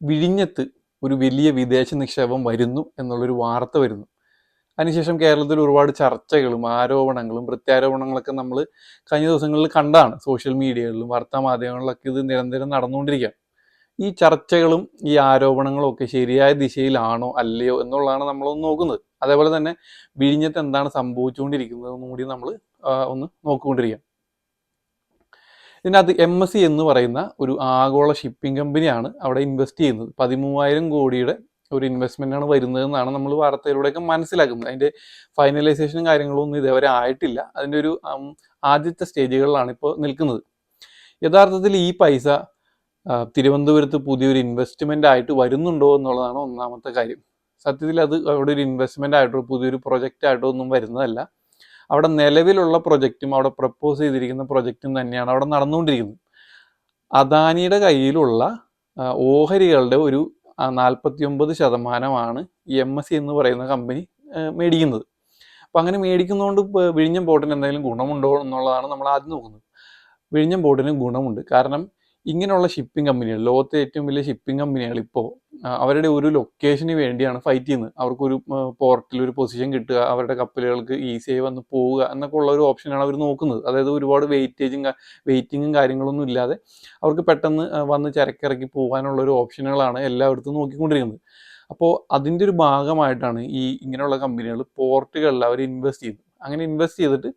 വിഴിഞ്ഞത്ത് ഒരു വലിയ വിദേശ നിക്ഷേപം വരുന്നു എന്നുള്ളൊരു വാർത്ത വരുന്നു. അതിനുശേഷം കേരളത്തിൽ ഒരുപാട് ചർച്ചകളും ആരോപണങ്ങളും പ്രത്യാരോപണങ്ങളൊക്കെ നമ്മൾ കഴിഞ്ഞ ദിവസങ്ങളിൽ കണ്ടാണ്. സോഷ്യൽ മീഡിയകളിലും വാർത്താ മാധ്യമങ്ങളിലൊക്കെ ഇത് നിരന്തരം നടന്നുകൊണ്ടിരിക്കുകയാണ്. ഈ ചർച്ചകളും ഈ ആരോപണങ്ങളും ഒക്കെ ശരിയായ ദിശയിലാണോ അല്ലയോ എന്നുള്ളതാണ് നമ്മളൊന്ന് നോക്കുന്നത്. അതേപോലെ തന്നെ വിഴിഞ്ഞത്ത് എന്താണ് സംഭവിച്ചുകൊണ്ടിരിക്കുന്നത് എന്നും കൂടി നമ്മൾ ഒന്ന് നോക്കിക്കൊണ്ടിരിക്കുക. ഇതിനകത്ത് MSC എന്ന് പറയുന്ന ഒരു ആഗോള ഷിപ്പിംഗ് കമ്പനിയാണ് അവിടെ ഇൻവെസ്റ്റ് ചെയ്യുന്നത്. 13,000 കോടിയുടെ ഒരു ഇൻവെസ്റ്റ്മെന്റ് ആണ് വരുന്നതെന്നാണ് നമ്മൾ വാർത്തയിലൂടെയൊക്കെ മനസ്സിലാക്കുന്നത്. അതിന്റെ ഫൈനലൈസേഷനും കാര്യങ്ങളും ഒന്നും ഇതേവരെ ആയിട്ടില്ല. അതിന്റെ ഒരു ആദ്യത്തെ സ്റ്റേജുകളിലാണ് ഇപ്പോൾ നിൽക്കുന്നത്. യഥാർത്ഥത്തിൽ ഈ പൈസ തിരുവനന്തപുരത്ത് പുതിയൊരു ഇൻവെസ്റ്റ്മെന്റ് ആയിട്ട് വരുന്നുണ്ടോ എന്നുള്ളതാണ് ഒന്നാമത്തെ കാര്യം. സത്യത്തിൽ അത് അവിടെ ഒരു ഇൻവെസ്റ്റ്മെന്റ് ആയിട്ടോ പുതിയൊരു പ്രൊജക്റ്റ് ആയിട്ടോ ഒന്നും വരുന്നതല്ല. അവിടെ നിലവിലുള്ള പ്രൊജക്റ്റും അവിടെ പ്രപ്പോസ് ചെയ്തിരിക്കുന്ന പ്രൊജക്റ്റും തന്നെയാണ് അവിടെ നടന്നുകൊണ്ടിരിക്കുന്നത്. അദാനിയുടെ കയ്യിലുള്ള ഓഹരികളുടെ ഒരു 49% ഈ MSC എന്ന് പറയുന്ന കമ്പനി മേടിക്കുന്നത്. അപ്പം അങ്ങനെ മേടിക്കുന്നതുകൊണ്ട് വിഴിഞ്ഞം പോർട്ടിന് എന്തെങ്കിലും ഗുണമുണ്ടോ എന്നുള്ളതാണ് നമ്മൾ ആദ്യം നോക്കുന്നത്. വിഴിഞ്ഞം പോർട്ടിന് ഗുണമുണ്ട്. കാരണം ഇങ്ങനെയുള്ള ഷിപ്പിംഗ് കമ്പനികൾ, ലോകത്തെ ഏറ്റവും വലിയ ഷിപ്പിംഗ് കമ്പനികൾ ഇപ്പോൾ അവരുടെ ഒരു ലൊക്കേഷന് വേണ്ടിയാണ് ഫൈറ്റ് ചെയ്യുന്നത്. അവർക്കൊരു പോർട്ടിൽ ഒരു പൊസിഷൻ കിട്ടുക, അവരുടെ കപ്പലുകൾക്ക് ഈസിയായി വന്ന് പോവുക എന്നൊക്കെ ഉള്ള ഒരു ഓപ്ഷനാണ് അവർ നോക്കുന്നത്. അതായത് ഒരുപാട് വെയിറ്റിങ്ങും കാര്യങ്ങളൊന്നും ഇല്ലാതെ അവർക്ക് പെട്ടെന്ന് വന്ന് ചരക്കിറക്കി പോകാനുള്ള ഒരു ഓപ്ഷനുകളാണ് എല്ലായിടത്തും നോക്കിക്കൊണ്ടിരിക്കുന്നത്. അപ്പോൾ അതിൻ്റെ ഒരു ഭാഗമായിട്ടാണ് ഈ ഇങ്ങനെയുള്ള കമ്പനികൾ പോർട്ടുകളിൽ അവർ ഇൻവെസ്റ്റ് ചെയ്യുന്നത്. അങ്ങനെ ഇൻവെസ്റ്റ് ചെയ്തിട്ട്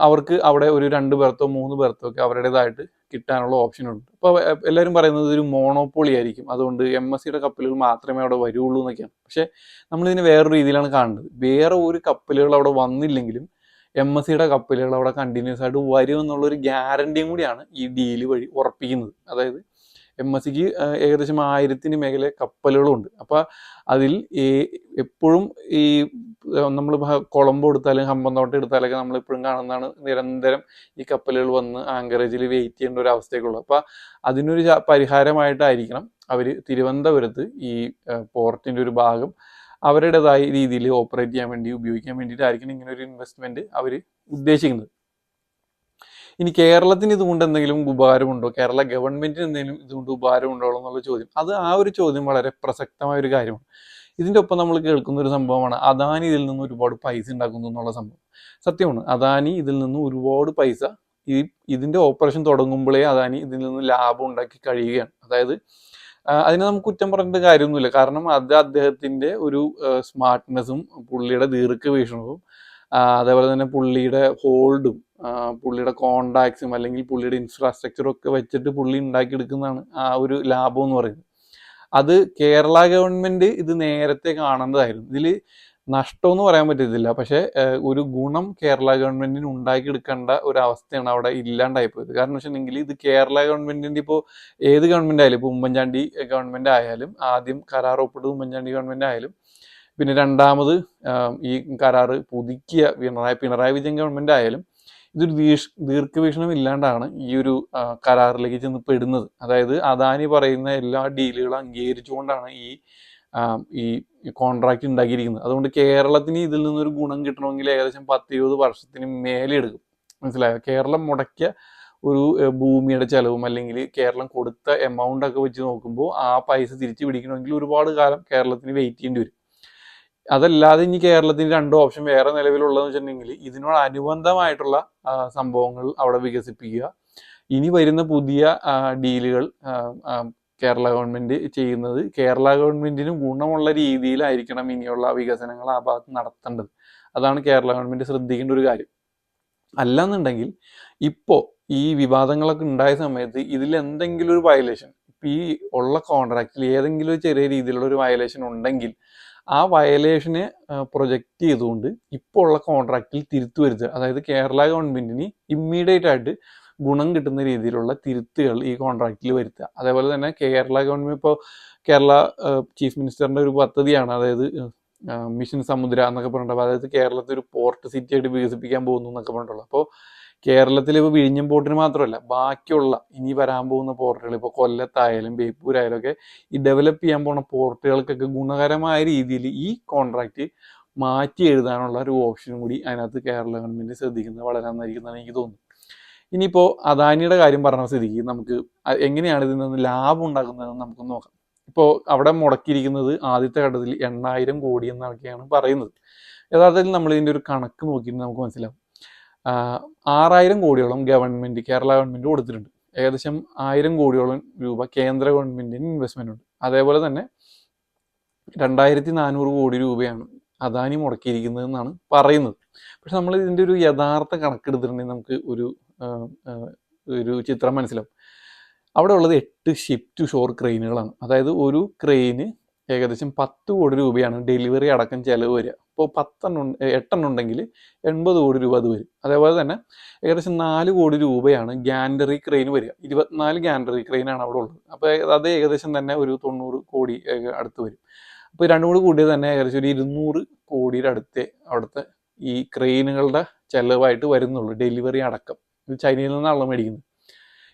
അവർക്ക് അവിടെ ഒരു 2 ബെർത്തോ 3 ബെർത്തോ ഒക്കെ അവരുടേതായിട്ട് കിട്ടാനുള്ള ഓപ്ഷനുണ്ട്. അപ്പോൾ എല്ലാവരും പറയുന്നത് ഒരു മോണോപ്പൊളി ആയിരിക്കും, അതുകൊണ്ട് MSCയുടെ കപ്പലുകൾ മാത്രമേ അവിടെ വരുള്ളൂ എന്നൊക്കെയാണ്. പക്ഷേ നമ്മളിതിനെ വേറൊരു രീതിയിലാണ് കാണുന്നത്. വേറെ ഒരു കപ്പലുകൾ അവിടെ വന്നില്ലെങ്കിലും MSCയുടെ കപ്പലുകൾ അവിടെ കണ്ടിന്യൂസ് ആയിട്ട് വരും എന്നുള്ളൊരു ഗ്യാരണ്ടിയും കൂടിയാണ് ഈ ഡീല് വഴി ഉറപ്പിക്കുന്നത്. അതായത് MSCക്ക് ഏകദേശം 1000-ന് മേഖല കപ്പലുകളുണ്ട്. അപ്പോൾ അതിൽ എപ്പോഴും ഈ നമ്മൾ കൊളംബോ എടുത്താലും ഹമ്പന്തോട്ടം എടുത്താലൊക്കെ നമ്മളിപ്പോഴും കാണുന്നതാണ്, നിരന്തരം ഈ കപ്പലുകൾ വന്ന് ആങ്കറേജിൽ വെയിറ്റ് ചെയ്യേണ്ട ഒരു അവസ്ഥയൊക്കെ. അപ്പോൾ അതിനൊരു പരിഹാരമായിട്ടായിരിക്കണം അവർ തിരുവനന്തപുരത്ത് ഈ പോർട്ടിൻ്റെ ഒരു ഭാഗം അവരുടേതായ രീതിയിൽ ഓപ്പറേറ്റ് ചെയ്യാൻ വേണ്ടി ഉപയോഗിക്കാൻ വേണ്ടിയിട്ടായിരിക്കണം ഇങ്ങനെ ഒരു ഇൻവെസ്റ്റ്മെൻറ്റ് അവർ ഉദ്ദേശിക്കുന്നത്. ഇനി കേരളത്തിന് ഇതുകൊണ്ട് എന്തെങ്കിലും ഉപകാരമുണ്ടോ, കേരള ഗവൺമെന്റിന് എന്തെങ്കിലും ഇതുകൊണ്ട് ഉപകാരമുണ്ടോ എന്നുള്ള ചോദ്യം, അത് ആ ഒരു ചോദ്യം വളരെ പ്രസക്തമായ ഒരു കാര്യമാണ്. ഇതിൻ്റെ ഒപ്പം നമ്മൾ കേൾക്കുന്ന ഒരു സംഭവമാണ് അദാനി ഇതിൽ നിന്ന് ഒരുപാട് പൈസ ഉണ്ടാക്കുന്നു എന്നുള്ള സംഭവം. സത്യമാണ്, അദാനി ഇതിൽ നിന്ന് ഒരുപാട് പൈസ ഇതിൻ്റെ ഓപ്പറേഷൻ തുടങ്ങുമ്പോഴേ അദാനി ഇതിൽ നിന്ന് ലാഭം ഉണ്ടാക്കി കഴിയുകയാണ്. അതായത് അതിനെ നമുക്ക് കുറ്റം പറഞ്ഞിട്ട് കാര്യമൊന്നുമില്ല. കാരണം അത് അദ്ദേഹത്തിൻ്റെ ഒരു സ്മാർട്ട്നെസ്സും പുള്ളിയുടെ ദീർഘവീക്ഷണവും അതേപോലെ തന്നെ പുള്ളിയുടെ ഹോൾഡും പുള്ളിയുടെ കോണ്ടാക്ട്സും അല്ലെങ്കിൽ പുള്ളിയുടെ ഇൻഫ്രാസ്ട്രക്ചറും ഒക്കെ വെച്ചിട്ട് പുള്ളി ഉണ്ടാക്കിയെടുക്കുന്നതാണ് ആ ഒരു ലാഭം എന്ന് പറയുന്നത്. അത് കേരള ഗവൺമെന്റ് ഇത് നേരത്തെ കാണേണ്ടതായിരുന്നു. ഇതിൽ നഷ്ടമെന്ന് പറയാൻ പറ്റത്തില്ല, പക്ഷേ ഒരു ഗുണം കേരള ഗവൺമെന്റിന് ഉണ്ടാക്കിയെടുക്കേണ്ട ഒരു അവസ്ഥയാണ് അവിടെ ഇല്ലാണ്ടായിപ്പോയത്. കാരണം വെച്ചിട്ടുണ്ടെങ്കിൽ ഇത് കേരള ഗവൺമെന്റിന്റെ ഇപ്പോൾ ഏത് ഗവൺമെന്റ് ആയാലും, ഇപ്പോൾ ഉമ്മൻചാണ്ടി ഗവൺമെന്റ് ആയാലും, ആദ്യം കരാർ ഒപ്പിട്ടത് ഉമ്മൻചാണ്ടി ഗവൺമെന്റ് ആയാലും, പിന്നെ രണ്ടാമത് ഈ കരാറ് പുതുക്കിയ പിണറായി വിജയൻ ഗവൺമെന്റ് ആയാലും, ഇതൊരു ദീർഘവീക്ഷണം ഇല്ലാണ്ടാണ് ഈ ഒരു കരാറിലേക്ക് ചെന്ന് പെടുന്നത്. അതായത് അദാനി പറയുന്ന എല്ലാ ഡീലുകളും അംഗീകരിച്ചുകൊണ്ടാണ് ഈ കോൺട്രാക്ട് ഉണ്ടാക്കിയിരിക്കുന്നത്. അതുകൊണ്ട് കേരളത്തിന് ഇതിൽ നിന്നൊരു ഗുണം കിട്ടണമെങ്കിൽ ഏകദേശം 10-20 വർഷത്തിന് മേലെ എടുക്കും. മനസ്സിലായോ? കേരളം മുടക്കിയ ഒരു ഭൂമിയുടെ ചെലവും അല്ലെങ്കിൽ കേരളം കൊടുത്ത എമൗണ്ട് ഒക്കെ വെച്ച് നോക്കുമ്പോൾ ആ പൈസ തിരിച്ചു പിടിക്കണമെങ്കിൽ ഒരുപാട് കാലം കേരളത്തിന് വെയിറ്റ് ചെയ്യേണ്ടി വരും. അതല്ലാതെ ഇനി കേരളത്തിന് 2 ഓപ്ഷൻ വേറെ നിലവിലുള്ളതെന്ന് വെച്ചിട്ടുണ്ടെങ്കിൽ ഇതിനോട് അനുബന്ധമായിട്ടുള്ള സംഭവങ്ങൾ അവിടെ വികസിപ്പിക്കുക. ഇനി വരുന്ന പുതിയ ഡീലുകൾ കേരള ഗവൺമെന്റ് ചെയ്യുന്നത് കേരള ഗവൺമെന്റിന് ഗുണമുള്ള രീതിയിലായിരിക്കണം ഇനിയുള്ള വികസനങ്ങൾ ആ ഭാഗത്ത് നടത്തേണ്ടത്. അതാണ് കേരള ഗവൺമെന്റ് ശ്രദ്ധിക്കേണ്ട ഒരു കാര്യം. അല്ലെന്നുണ്ടെങ്കിൽ ഇപ്പോൾ ഈ വിവാദങ്ങളൊക്കെ ഉണ്ടായ സമയത്ത് ഇതിൽ എന്തെങ്കിലും ഒരു വയലേഷൻ, ഇപ്പം ഈ ഉള്ള കോൺട്രാക്റ്റിൽ ഏതെങ്കിലും ഒരു ചെറിയ രീതിയിലുള്ള ഒരു വയലേഷൻ ഉണ്ടെങ്കിൽ ആ വയലേഷനെ പ്രൊജക്റ്റ് ചെയ്തുകൊണ്ട് ഇപ്പോൾ ഉള്ള കോൺട്രാക്റ്റിൽ തിരുത്തു വരുത്തുക. അതായത് കേരള ഗവൺമെന്റിന് ഇമ്മീഡിയറ്റ് ആയിട്ട് ഗുണം കിട്ടുന്ന രീതിയിലുള്ള തിരുത്തുകൾ ഈ കോൺട്രാക്റ്റിൽ വരുത്തുക. അതേപോലെ തന്നെ കേരള ഗവൺമെന്റ് ഇപ്പോൾ കേരള ചീഫ് മിനിസ്റ്ററിന്റെ ഒരു പദ്ധതിയാണ്, അതായത് മിഷൻ സമുദ്ര എന്നൊക്കെ പറഞ്ഞിട്ടുള്ളത്. അതായത് കേരളത്തിൽ ഒരു പോർട്ട് സിറ്റി ആയിട്ട് വികസിപ്പിക്കാൻ പോകുന്നു എന്നൊക്കെ പറഞ്ഞിട്ടുള്ളത്. അപ്പോൾ കേരളത്തിൽ ഇപ്പോൾ വിഴിഞ്ഞം പോർട്ടിന് മാത്രമല്ല, ബാക്കിയുള്ള ഇനി വരാൻ പോകുന്ന പോർട്ടുകൾ, ഇപ്പോൾ കൊല്ലത്തായാലും ബേപ്പൂരായാലും ഒക്കെ ഈ ഡെവലപ്പ് ചെയ്യാൻ പോകുന്ന പോർട്ടുകൾക്കൊക്കെ ഗുണകരമായ രീതിയിൽ ഈ കോൺട്രാക്റ്റ് മാറ്റി എഴുതാനുള്ള ഒരു ഓപ്ഷനും കൂടി അതിനകത്ത് കേരള ഗവൺമെന്റ് ശ്രദ്ധിക്കുന്നത് വളരെ നന്നായിരിക്കുന്നതാണ് എനിക്ക് തോന്നുന്നത്. ഇനിയിപ്പോൾ അദാനിയുടെ കാര്യം പറഞ്ഞ സ്ഥിതിക്ക് നമുക്ക് എങ്ങനെയാണ് ഇതിൽ നിന്ന് ലാഭം ഉണ്ടാക്കുന്നതെന്ന് നമുക്ക് നോക്കാം. ഇപ്പോൾ അവിടെ മുടക്കിയിരിക്കുന്നത് ആദ്യത്തെ ഘട്ടത്തിൽ 8,000 കോടി എന്നൊക്കെയാണ് പറയുന്നത്. യഥാർത്ഥത്തിൽ നമ്മൾ ഇതിൻ്റെ ഒരു കണക്ക് നോക്കിയിട്ട് നമുക്ക് മനസ്സിലാവും. 6,000 കോടിയോളം കേരള ഗവൺമെൻറ് കൊടുത്തിട്ടുണ്ട്. ഏകദേശം 1,000 കോടിയോളം രൂപ കേന്ദ്ര ഗവൺമെൻറ്റിന് ഇൻവെസ്റ്റ്മെൻ്റ് ഉണ്ട്. അതേപോലെ തന്നെ 2,400 കോടി രൂപയാണ് അദാനി മുടക്കിയിരിക്കുന്നതെന്നാണ് പറയുന്നത്. പക്ഷെ നമ്മൾ ഇതിൻ്റെ ഒരു യഥാർത്ഥ കണക്കെടുത്തിട്ടുണ്ടെങ്കിൽ നമുക്ക് ഒരു ചിത്രം മനസ്സിലാവും. അവിടെ ഉള്ളത് 8 ഷിപ്പ് ടു ഷോർ ക്രെയിനുകളാണ്. അതായത് ഒരു ക്രെയിന് ഏകദേശം 10 കോടി രൂപയാണ് ഡെലിവറി അടക്കം ചിലവ് വരിക. അപ്പോൾ 8 ഉണ്ടെങ്കിൽ 80 കോടി രൂപ അത് വരും. അതേപോലെ തന്നെ ഏകദേശം 4 കോടി രൂപയാണ് ഗാൻഡറി ക്രെയിൻ വരിക. 24 ഗാൻഡറി ക്രെയിനാണ് അവിടെ ഉള്ളത്. അപ്പോൾ അത് ഏകദേശം തന്നെ ഒരു 90 കോടി അടുത്ത് വരും. അപ്പോൾ രണ്ടും കൂടി കൂടിയത് തന്നെ ഏകദേശം ഒരു 200 കോടിയുടെ അവിടുത്തെ ഈ ക്രെയിനുകളുടെ ചിലവായിട്ട് വരുന്നുള്ളൂ, ഡെലിവറി അടക്കം. ഇത് ചൈനയിൽ നിന്നാണല്ലോ മേടിക്കുന്നത്.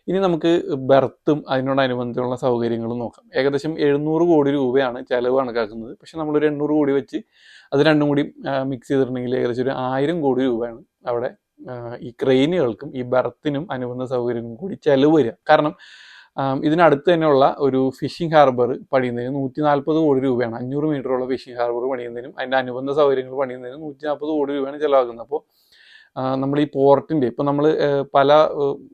ഇനി നമുക്ക് ബെർത്തും അതിനോടനുബന്ധിച്ചുള്ള സൗകര്യങ്ങളും നോക്കാം. ഏകദേശം 700 കോടി രൂപയാണ് ചിലവ് കണക്കാക്കുന്നത്. പക്ഷെ നമ്മളൊരു 800 കോടി വെച്ച് അത് രണ്ടും കൂടി മിക്സ് ചെയ്തിട്ടുണ്ടെങ്കിൽ ഏകദേശം ഒരു 1000 കോടി രൂപയാണ് അവിടെ ഈ ക്രെയിനുകൾക്കും ഈ ബെർത്തിനും അനുബന്ധ സൗകര്യങ്ങളും കൂടി ചിലവ് വരിക. കാരണം ഇതിനടുത്ത് തന്നെയുള്ള ഒരു ഫിഷിംഗ് ഹാർബർ പണിയുന്നതിന് 140 കോടി രൂപയാണ്. 500 മീറ്ററുള്ള ഫിഷിംഗ് ഹാർബർ പണിയുന്നതിനും അതിൻ്റെ അനുബന്ധ സൗകര്യങ്ങൾ പണിയുന്നതിനും 140 കോടി രൂപയാണ് ചിലവാക്കുന്നത്. അപ്പോൾ നമ്മൾ ഈ പോർട്ടിൻ്റെ ഇപ്പോൾ നമ്മൾ പല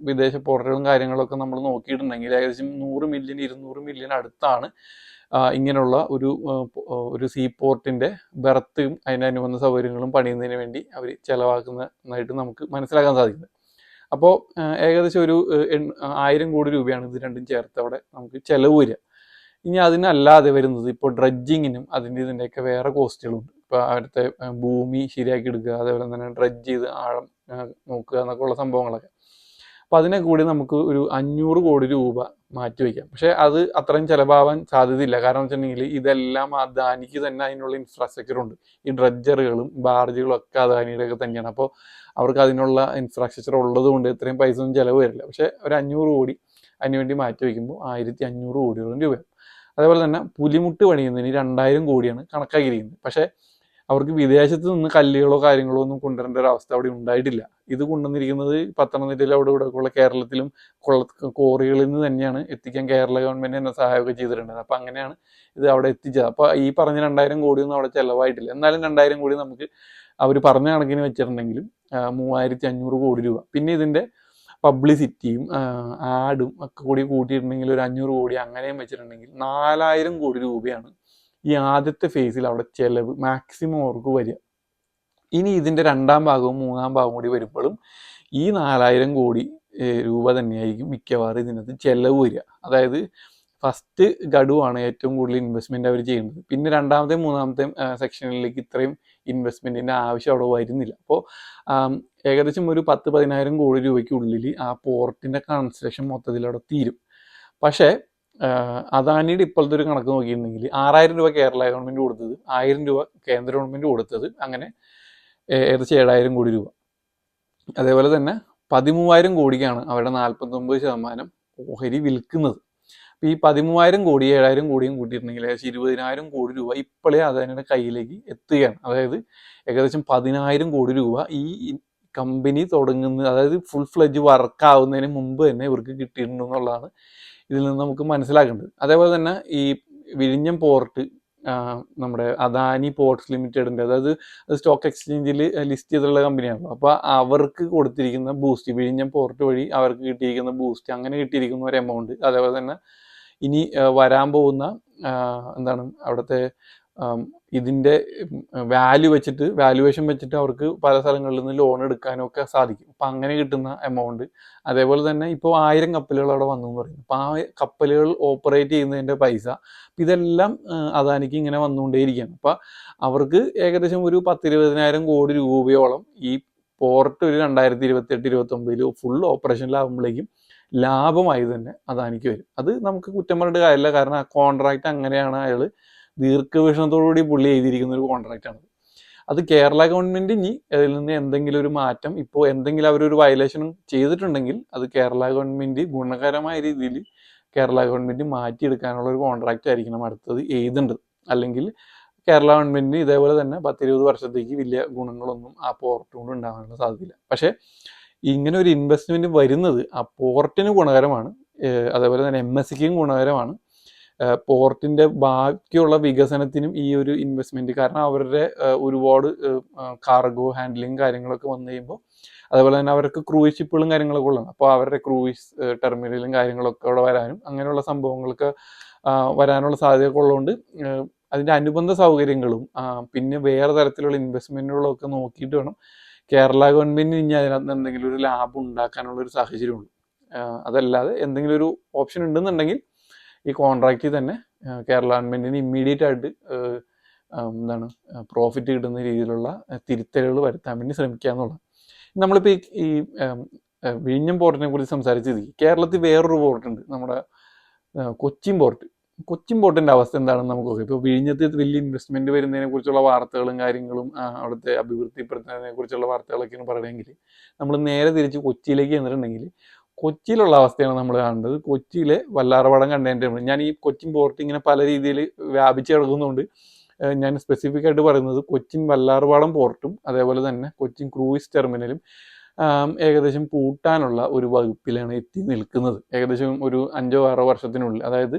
വിദേശ പോർട്ടുകളും കാര്യങ്ങളൊക്കെ നമ്മൾ നോക്കിയിട്ടുണ്ടെങ്കിൽ ഏകദേശം 100 മില്യൺ 200 മില്യൺ അടുത്താണ് ഇങ്ങനെയുള്ള ഒരു സീ പോർട്ടിൻ്റെ ബെർത്തും അതിൻ്റെ അനുബന്ധ സൗകര്യങ്ങളും പണിയുന്നതിന് വേണ്ടി അവർ ചിലവാക്കുന്നതായിട്ട് നമുക്ക് മനസ്സിലാക്കാൻ സാധിക്കുന്നത്. അപ്പോൾ ഏകദേശം ഒരു 1000 കോടി രൂപയാണ് ഇത് രണ്ടും ചേർത്ത് അവിടെ നമുക്ക് ചിലവ് വരിക. ഇനി അതിനല്ലാതെ വരുന്നത് ഇപ്പോൾ ഡ്രഡ്ജിങ്ങിനും ഇതിൻ്റെയൊക്കെ വേറെ കോസ്റ്റുകളുണ്ട്. ഇപ്പോൾ അവിടുത്തെ ഭൂമി ശരിയാക്കി എടുക്കുക, അതേപോലെ തന്നെ ഡ്രഡ്ജ് ചെയ്ത് ആഴം നോക്കുക എന്നൊക്കെ ഉള്ള സംഭവങ്ങളൊക്കെ. അപ്പോൾ അതിനെ കൂടി നമുക്ക് ഒരു 500 കോടി രൂപ മാറ്റി വയ്ക്കാം. പക്ഷേ അത് അത്രയും ചിലവാകാൻ സാധ്യതയില്ല. കാരണം വെച്ചിട്ടുണ്ടെങ്കിൽ ഇതെല്ലാം അദാനിക്ക് തന്നെ അതിനുള്ള ഇൻഫ്രാസ്ട്രക്ചർ ഉണ്ട്. ഈ ഡ്രഡ്ജറുകളും ബാർജുകളും ഒക്കെ അദാനിയുടെയൊക്കെ തന്നെയാണ്. അപ്പോൾ അവർക്ക് അതിനുള്ള ഇൻഫ്രാസ്ട്രക്ചർ ഉള്ളത് കൊണ്ട് ഇത്രയും പൈസ ഒന്നും ചിലവ് വരില്ല. പക്ഷേ ഒരു 500 കോടി അതിനുവേണ്ടി മാറ്റി വയ്ക്കുമ്പോൾ 1500 കോടിയോളം രൂപയാണ്. അതേപോലെ തന്നെ പുലിമുട്ട് പണിയുന്നതിന് 2000 കോടിയാണ് കണക്കാക്കിയിരിക്കുന്നത്. പക്ഷേ അവർക്ക് വിദേശത്ത് നിന്ന് കല്ലുകളോ കാര്യങ്ങളോ ഒന്നും കൊണ്ടുവരേണ്ട ഒരു അവസ്ഥ അവിടെ ഉണ്ടായിട്ടില്ല. ഇത് കൊണ്ടുവന്നിരിക്കുന്നത് പത്തനംതിട്ടയിൽ അവിടെ ഇവിടെയൊക്കെയുള്ള കേരളത്തിലും കോറികളിൽ നിന്ന് തന്നെയാണ് എത്തിക്കാൻ കേരള ഗവൺമെൻറ് തന്നെ സഹായമൊക്കെ ചെയ്തിട്ടുണ്ടായത്. അപ്പോൾ അങ്ങനെയാണ് ഇത് അവിടെ എത്തിച്ചത്. അപ്പോൾ ഈ പറഞ്ഞ 2000 കോടിയൊന്നും അവിടെ ചിലവായിട്ടില്ല. എന്നാലും 2000 കോടി നമുക്ക് അവർ പറഞ്ഞ കണക്കിന് വെച്ചിട്ടുണ്ടെങ്കിലും 3500 കോടി രൂപ. പിന്നെ ഇതിൻ്റെ പബ്ലിസിറ്റിയും ആഡും ഒക്കെ കൂടി കൂട്ടിയിട്ടുണ്ടെങ്കിൽ ഒരു 500 കോടി അങ്ങനെയും വെച്ചിട്ടുണ്ടെങ്കിൽ 4000 കോടി രൂപയാണ് ഈ ആദ്യത്തെ ഫേസിൽ അവിടെ ചിലവ് മാക്സിമം അവർക്ക് വരിക. ഇനി ഇതിൻ്റെ രണ്ടാം ഭാഗവും മൂന്നാം ഭാഗവും കൂടി വരുമ്പോഴും ഈ 4000 കോടി രൂപ തന്നെയായിരിക്കും മിക്കവാറും ഇതിനകത്ത് ചിലവ് വരിക. അതായത് ഫസ്റ്റ് ഗഡുവാണ് ഏറ്റവും കൂടുതൽ ഇൻവെസ്റ്റ്മെൻറ്റ് അവർ ചെയ്യുന്നത്. പിന്നെ രണ്ടാമത്തെയും മൂന്നാമത്തെയും സെക്ഷനിലേക്ക് ഇത്രയും ഇൻവെസ്റ്റ്മെൻറ്റിൻ്റെ ആവശ്യം അവിടെ വരുന്നില്ല. അപ്പോൾ ഏകദേശം ഒരു 10-10000 കോടി രൂപയ്ക്കുള്ളിൽ ആ പോർട്ടിൻ്റെ കൺസ്ട്രക്ഷൻ മൊത്തത്തിൽ അവിടെ തീരും. പക്ഷേ അദാനിയുടെ ഇപ്പോഴത്തെ ഒരു കണക്ക് നോക്കിയിട്ടുണ്ടെങ്കിൽ 6000 രൂപ കേരള ഗവൺമെൻറ് കൊടുത്തത്, 1000 രൂപ കേന്ദ്ര ഗവൺമെൻറ് കൊടുത്തത്, അങ്ങനെ ഏകദേശം 7000 കോടി രൂപ. അതേപോലെ തന്നെ 13,000 കോടിക്കാണ് അവരുടെ 49% ഓഹരി വിൽക്കുന്നത്. അപ്പോൾ ഈ 13,000 കോടി 7,000 കോടിയും കൂട്ടിയിട്ടുണ്ടെങ്കിൽ ഏകദേശം 20,000 കോടി രൂപ ഇപ്പോഴേ അദാനിയുടെ കയ്യിലേക്ക് എത്തുകയാണ്. അതായത് ഏകദേശം 10,000 കോടി രൂപ ഈ കമ്പനി തുടങ്ങുന്നത്, അതായത് ഫുൾ ഫ്ലെഡ്ജ് വർക്ക് ആവുന്നതിന് മുമ്പ് തന്നെ ഇവർക്ക് കിട്ടിയിട്ടുണ്ടെന്നുള്ളതാണ് ഇതിൽ നിന്ന് നമുക്ക് മനസ്സിലാക്കേണ്ടത്. അതേപോലെ തന്നെ ഈ വിഴിഞ്ഞം പോർട്ട് നമ്മുടെ അദാനി പോർട്ട്സ് ലിമിറ്റഡിൻ്റെ, അതായത് സ്റ്റോക്ക് എക്സ്ചേഞ്ചിൽ ലിസ്റ്റ് ചെയ്തിട്ടുള്ള കമ്പനിയാണല്ലോ. അപ്പോൾ അവർക്ക് കൊടുത്തിരിക്കുന്ന ബൂസ്റ്റ്, വിഴിഞ്ഞം പോർട്ട് വഴി അവർക്ക് കിട്ടിയിരിക്കുന്ന ബൂസ്റ്റ്, അങ്ങനെ കിട്ടിയിരിക്കുന്ന ഒരു എമൗണ്ട്, അതേപോലെ തന്നെ ഇനി വരാൻ പോകുന്ന അവിടുത്തെ ഇതിൻ്റെ വാല്യുവേഷൻ വെച്ചിട്ട് അവർക്ക് പല സ്ഥലങ്ങളിൽ നിന്ന് ലോൺ എടുക്കാനൊക്കെ സാധിക്കും. അപ്പം അങ്ങനെ കിട്ടുന്ന എമൗണ്ട്, അതേപോലെ തന്നെ ഇപ്പോൾ 1000 കപ്പലുകൾ അവിടെ വന്നു എന്ന് പറയുന്നു. അപ്പോൾ ആ കപ്പലുകൾ ഓപ്പറേറ്റ് ചെയ്യുന്നതിൻ്റെ പൈസ, ഇതെല്ലാം അദാനിക്ക് ഇങ്ങനെ വന്നുകൊണ്ടേയിരിക്കുകയാണ്. അപ്പോൾ അവർക്ക് ഏകദേശം ഒരു 10-20,000 കോടി രൂപയോളം ഈ പോർട്ട് ഒരു 2028-29 ഫുൾ ഓപ്പറേഷനിലാകുമ്പോഴേക്കും ലാഭമായി തന്നെ അദാനിക്ക് വരും. അത് നമുക്ക് കുറ്റം പറഞ്ഞിട്ട് കാര്യമില്ല. കാരണം ആ കോൺട്രാക്റ്റ് അങ്ങനെയാണ്, അയാൾ ദീർഘവീക്ഷണത്തോടുകൂടി പുള്ളി എഴുതിയിരിക്കുന്ന ഒരു കോൺട്രാക്റ്റാണ്. അത് കേരള ഗവൺമെൻറ് ഇനി അതിൽ നിന്ന് എന്തെങ്കിലും ഒരു മാറ്റം, ഇപ്പോൾ എന്തെങ്കിലും അവരൊരു വയലേഷനും ചെയ്തിട്ടുണ്ടെങ്കിൽ അത് കേരള ഗവൺമെൻറ് ഗുണകരമായ രീതിയിൽ കേരള ഗവൺമെൻറ് മാറ്റിയെടുക്കാനുള്ള ഒരു കോൺട്രാക്റ്റ് ആയിരിക്കണം അടുത്തത് എഴുതേണ്ടത്. അല്ലെങ്കിൽ കേരള ഗവൺമെൻറ്റിന് ഇതേപോലെ തന്നെ 10-20 വർഷത്തേക്ക് വലിയ ഗുണങ്ങളൊന്നും ആ പോർട്ട് കൊണ്ട് ഉണ്ടാകാനുള്ള സാധ്യതയില്ല. പക്ഷേ ഇങ്ങനെ ഒരു ഇൻവെസ്റ്റ്മെൻറ്റ് വരുന്നത് ആ പോർട്ടിന് ഗുണകരമാണ്, അതേപോലെ തന്നെ MSCക്കും ഗുണകരമാണ്, പോർട്ടിൻ്റെ ബാക്കിയുള്ള വികസനത്തിനും ഈ ഒരു ഇൻവെസ്റ്റ്മെൻറ്റ്, കാരണം അവരുടെ ഒരുപാട് കാർഗോ ഹാൻഡ്ലിങ് കാര്യങ്ങളൊക്കെ വന്നു കഴിയുമ്പോൾ, അതുപോലെ തന്നെ അവർക്ക് ക്രൂയിസ് ഷിപ്പുകളും കാര്യങ്ങളൊക്കെ ഉള്ളതാണ്. അപ്പോൾ അവരുടെ ക്രൂയിസ് ടെർമിനലും കാര്യങ്ങളൊക്കെ അവിടെ വരാനും അങ്ങനെയുള്ള സംഭവങ്ങളൊക്കെ വരാനുള്ള സാധ്യതയൊക്കെ ഉള്ളതുകൊണ്ട് അതിൻ്റെ അനുബന്ധ സൗകര്യങ്ങളും പിന്നെ വേറെ തരത്തിലുള്ള ഇൻവെസ്റ്റ്മെൻറ്റുകളും ഒക്കെ നോക്കിയിട്ട് വേണം കേരള ഗവൺമെൻറ്റിന് ഇനി അതിനകത്ത് എന്തെങ്കിലും ഒരു ലാഭം ഉണ്ടാക്കാനുള്ളൊരു സാഹചര്യമുള്ളൂ. അതല്ലാതെ എന്തെങ്കിലും ഒരു ഓപ്ഷൻ ഉണ്ടെന്നുണ്ടെങ്കിൽ ഈ കോൺട്രാക്റ്റിൽ തന്നെ കേരള ഗവൺമെൻറ്റിന് ഇമ്മീഡിയറ്റ് ആയിട്ട് എന്താണ് പ്രോഫിറ്റ് കിട്ടുന്ന രീതിയിലുള്ള തിരുത്തലുകൾ വരുത്താൻ വേണ്ടി ശ്രമിക്കുക എന്നുള്ളത്. നമ്മളിപ്പോൾ ഈ വിഴിഞ്ഞം പോർട്ടിനെ കുറിച്ച് സംസാരിച്ചത്, കേരളത്തിൽ വേറൊരു പോർട്ടുണ്ട്, നമ്മുടെ കൊച്ചിൻ പോർട്ട്. കൊച്ചിൻ പോർട്ടിൻ്റെ അവസ്ഥ എന്താണെന്ന് നമുക്ക് നോക്കാം. ഇപ്പോൾ വിഴിഞ്ഞത്ത് വലിയ ഇൻവെസ്റ്റ്മെൻറ്റ് വരുന്നതിനെ കുറിച്ചുള്ള വാർത്തകളും കാര്യങ്ങളും അവിടുത്തെ അഭിവൃദ്ധിപ്പെടുത്തുന്നതിനെ കുറിച്ചുള്ള വാർത്തകളൊക്കെയാണ് പറയണമെങ്കിൽ, നമ്മൾ നേരെ തിരിച്ച് കൊച്ചിയിലേക്ക് ചെന്നിട്ടുണ്ടെങ്കിൽ കൊച്ചിയിലുള്ള അവസ്ഥയാണ് നമ്മൾ കാണേണ്ടത്. കൊച്ചിയിലെ വല്ലാർപാടം കണ്ടെയ്നർ ടെർമിനൽ. ഞാൻ ഈ കൊച്ചിൻ പോർട്ട് ഇങ്ങനെ പല രീതിയിൽ വ്യാപിച്ച് കിടക്കുന്നതുകൊണ്ട് ഞാൻ സ്പെസിഫിക് ആയിട്ട് പറയുന്നത് കൊച്ചിൻ വല്ലാർപാടം പോർട്ടും അതേപോലെ തന്നെ കൊച്ചിൻ ക്രൂയിസ് ടെർമിനലും ഏകദേശം പൂട്ടാനുള്ള ഒരു വകുപ്പിലാണ് എത്തി നിൽക്കുന്നത്. ഏകദേശം ഒരു 5-6 വർഷത്തിനുള്ളിൽ. അതായത്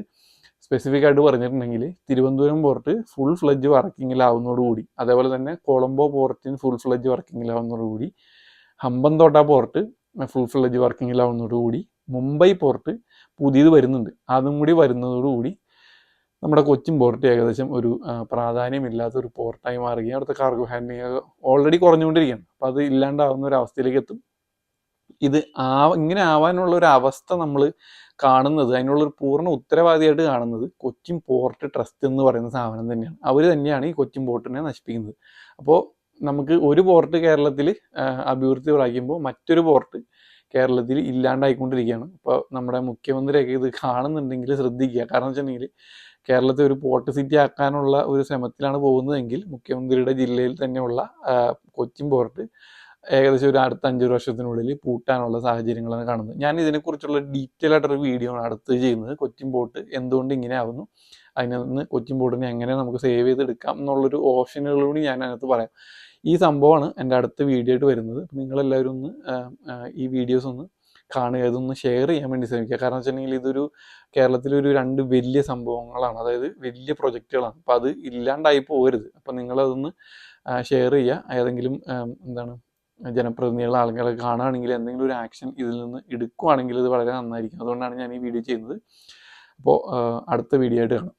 സ്പെസിഫിക് ആയിട്ട് പറഞ്ഞിട്ടുണ്ടെങ്കിൽ തിരുവനന്തപുരം പോർട്ട് ഫുൾ ഫ്ലഡ്ജ് വർക്കിങ്ങിലാവുന്നതോടുകൂടി, അതേപോലെ തന്നെ കൊളംബോ പോർട്ടിന് ഫുൾ ഫ്ലഡ്ജ് വർക്കിങ്ങിലാവുന്നതോടുകൂടി, ഹമ്പൻതോട്ട പോർട്ട് ഫുൾ ഫ്ലഡ്ജ് വർക്കിങ്ങിലാവുന്നതോടുകൂടി, മുംബൈ പോർട്ട് പുതിയത് വരുന്നുണ്ട്, അതും കൂടി വരുന്നതോടുകൂടി നമ്മുടെ കൊച്ചിൻ പോർട്ട് ഏകദേശം ഒരു പ്രാധാന്യമില്ലാത്ത ഒരു പോർട്ടായി മാറുകയും അവിടുത്തെ കാർഗോ ഹാൻഡ്ലിംഗ് ഓൾറെഡി കുറഞ്ഞുകൊണ്ടിരിക്കുകയാണ്. അപ്പോൾ അത് ഇല്ലാണ്ടാവുന്ന ഒരു അവസ്ഥയിലേക്ക് എത്തും. ഇത് ഇങ്ങനെ ആവാനുള്ള ഒരു അവസ്ഥ നമ്മൾ കാണുന്നത്, അതിനുള്ളൊരു പൂർണ്ണ ഉത്തരവാദിയായിട്ട് കാണുന്നത് കൊച്ചിൻ പോർട്ട് ട്രസ്റ്റ് എന്ന് പറയുന്ന സ്ഥാപനം തന്നെയാണ്. അവർ തന്നെയാണ് ഈ കൊച്ചിൻ പോർട്ടിനെ നശിപ്പിക്കുന്നത്. അപ്പോൾ നമുക്ക് ഒരു പോർട്ട് കേരളത്തിൽ അഭിവൃദ്ധി പ്രാപിക്കുമ്പോൾ മറ്റൊരു പോർട്ട് കേരളത്തിൽ ഇല്ലാണ്ടായിക്കൊണ്ടിരിക്കുകയാണ്. അപ്പോൾ നമ്മുടെ മുഖ്യമന്ത്രിയൊക്കെ ഇത് കാണുന്നുണ്ടെങ്കിൽ ശ്രദ്ധിക്കുക. കാരണം വെച്ചിട്ടുണ്ടെങ്കിൽ കേരളത്തെ ഒരു പോർട്ട് സിറ്റി ആക്കാനുള്ള ഒരു ശ്രമത്തിലാണ് പോകുന്നതെങ്കിൽ മുഖ്യമന്ത്രിയുടെ ജില്ലയിൽ തന്നെയുള്ള കൊച്ചിൻ പോർട്ട് ഏകദേശം ഒരു അടുത്ത 5 വർഷത്തിനുള്ളിൽ പൂട്ടാനുള്ള സാഹചര്യങ്ങളാണ് കാണുന്നത്. ഞാൻ ഇതിനെക്കുറിച്ചുള്ള ഡീറ്റെയിൽ ആയിട്ടൊരു വീഡിയോ ആണ് അടുത്ത് ചെയ്യുന്നത്. കൊച്ചിൻ പോർട്ട് എന്തുകൊണ്ട് ഇങ്ങനെ ആവുന്നു, അതിനകത്ത് കൊച്ചിൻ പോർട്ടിനെ എങ്ങനെ നമുക്ക് സേവ് ചെയ്തെടുക്കാം എന്നുള്ളൊരു ഓപ്ഷനുകളൂടി ഞാൻ അതിനകത്ത് പറയാം. ഈ സംഭവമാണ് എൻ്റെ അടുത്ത വീഡിയോ ആയിട്ട് വരുന്നത്. അപ്പോൾ നിങ്ങളെല്ലാവരും ഒന്ന് ഈ വീഡിയോസ് ഒന്ന് കാണുക, ഇതൊന്ന് ഷെയർ ചെയ്യാൻ വേണ്ടി ശ്രമിക്കുക. കാരണം വെച്ചിട്ടുണ്ടെങ്കിൽ ഇതൊരു കേരളത്തിലൊരു 2 വലിയ സംഭവങ്ങളാണ്, അതായത് വലിയ പ്രൊജക്റ്റുകളാണ്. അപ്പോൾ അത് ഇല്ലാണ്ടായി പോകരുത്. അപ്പോൾ നിങ്ങളതൊന്ന് ഷെയർ ചെയ്യുക. ഏതെങ്കിലും എന്താണ് ജനപ്രതിനിധികൾ ആളുകളെ കാണുകയാണെങ്കിൽ എന്തെങ്കിലും ഒരു ആക്ഷൻ ഇതിൽ നിന്ന് എടുക്കുകയാണെങ്കിൽ ഇത് വളരെ നന്നായിരിക്കും. അതുകൊണ്ടാണ് ഞാൻ ഈ വീഡിയോ ചെയ്യുന്നത്. അപ്പോൾ അടുത്ത വീഡിയോ ആയിട്ട് കാണാം.